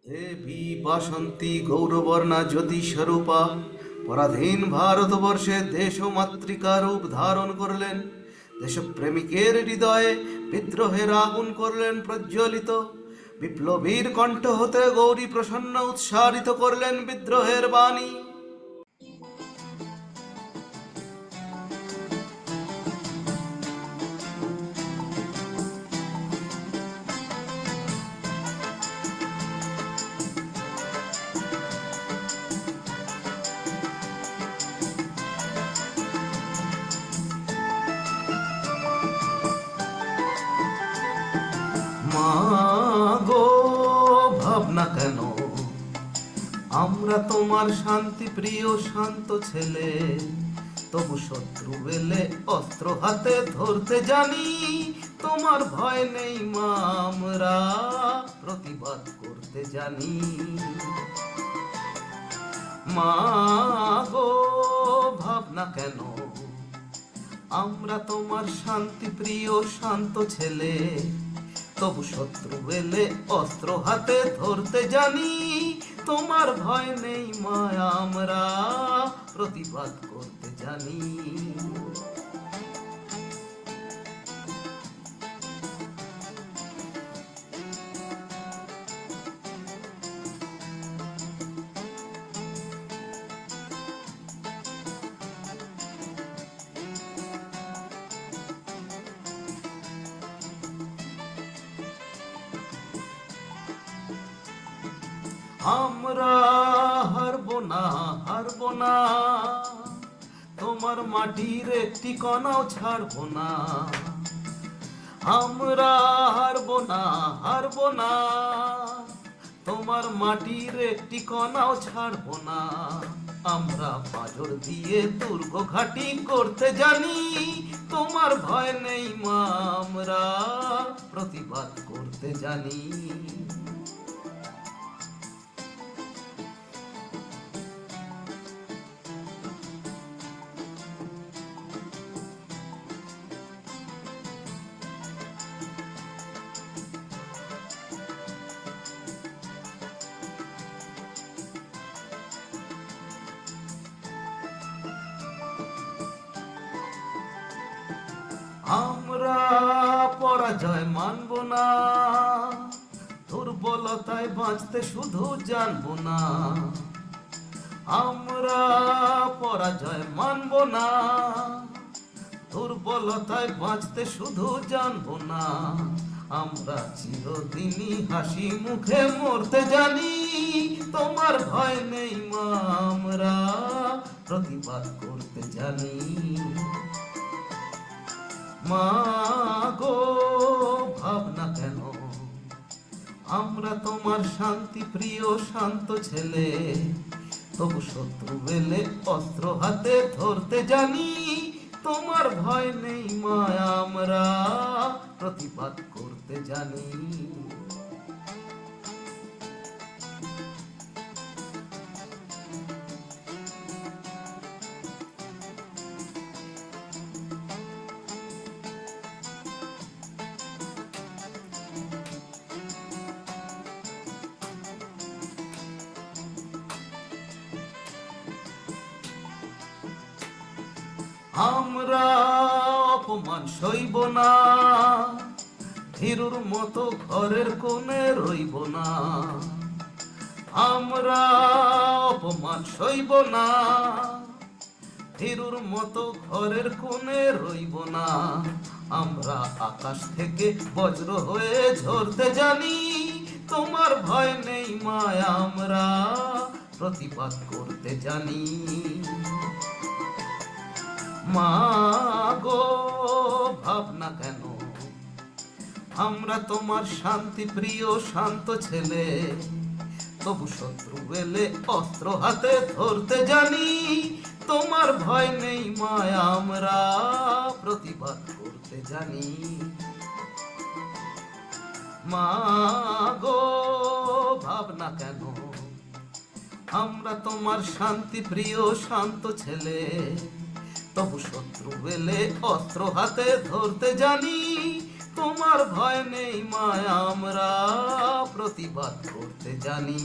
দেবী বাসন্তী গৌরবর্ণা জ্যোতি স্বরূপা পরাধীন ভারতবর্ষে দেশ ও মাতৃকা রূপ ধারণ করলেন। দেশপ্রেমিকের হৃদয়ে বিদ্রোহের আগুন করলেন প্রজ্বলিত। বিপ্লবীর কণ্ঠ হতে গৌরী প্রসন্ন উৎসারিত করলেন বিদ্রোহের বাণী। মা গো, ভাবনা কেন, আমরা তোমার শান্তি প্রিয় শান্ত ছেলে। তবু শত্রু এলে অস্ত্র হাতে ধরতে জানি। তোমার ভয় নেই মা, আমরা প্রতিবাদ করতে জানি। মা গো, ভাবনা কেন, আমরা তোমার শান্তি প্রিয় শান্ত ছেলে। তবু শত্রু এলে অস্ত্র হাতে ধরতে জানি। তোমার ভয় নেই মা, আমরা প্রতিবাদ করতে জানি। আমরা হারবো না, হারবো না, তোমার মাটির একটি কণাও ছাড়বো না। আমরা হারবো না, হারবো না, তোমার মাটির একটি কণাও ছাড়বো না। আমরা পাঁজর দিয়ে দুর্গ ঘাঁটি করতে জানি। তোমার ভয় নেই মা, আমরা প্রতিবাদ করতে জানি। আমরা পরাজয় মানব না, দুর্বলতায় বাঁচতে শুধু জানবো না। আমরা পরাজয় মানব না, দুর্বলতায় বাঁচতে শুধু জানবো না। আমরা চিরদিনই হাসি মুখে মরতে জানি। তোমার ভয় নেই মা, আমরা প্রতিবাদ করতে জানি। মা গো, ভাবনা কেন, আমরা তোমার শান্তি প্রিয় শান্ত ছেলে। তবু শত্রু এলে অস্ত্র হাতে ধরতে জানি। তোমার ভয় নেই মা, আমরা প্রতিবাদ করতে জানি। আমরা অপমান সইব না, ভীরুর মতো ঘরের কোণে রইব না। আমরা অপমান সইব না, ভীরুর মতো ঘরের কোণে রইব না। আমরা আকাশ থেকে বজ্র হয়ে ঝরতে জানি। তোমার ভয় নেই মা, আমরা প্রতিবাদ করতে জানি। মা গো, ভাবনা কেন, আমরা তোমার শান্তি প্রিয় শান্ত ছেলে। তবু শত্রু এলে অস্ত্র হাতে ধরতে জানি। তোমার ভয় নেই মা, আমরা প্রতিবাদ করতে জানি। মা গো, ভাবনা কেন, আমরা তোমার শান্তি প্রিয় শান্ত ছেলে। তবু শত্রু এলে অস্ত্র হাতে ধরতে জানি। তোমার ভয় নেই মা, আমরা প্রতিবাদ করতে জানি।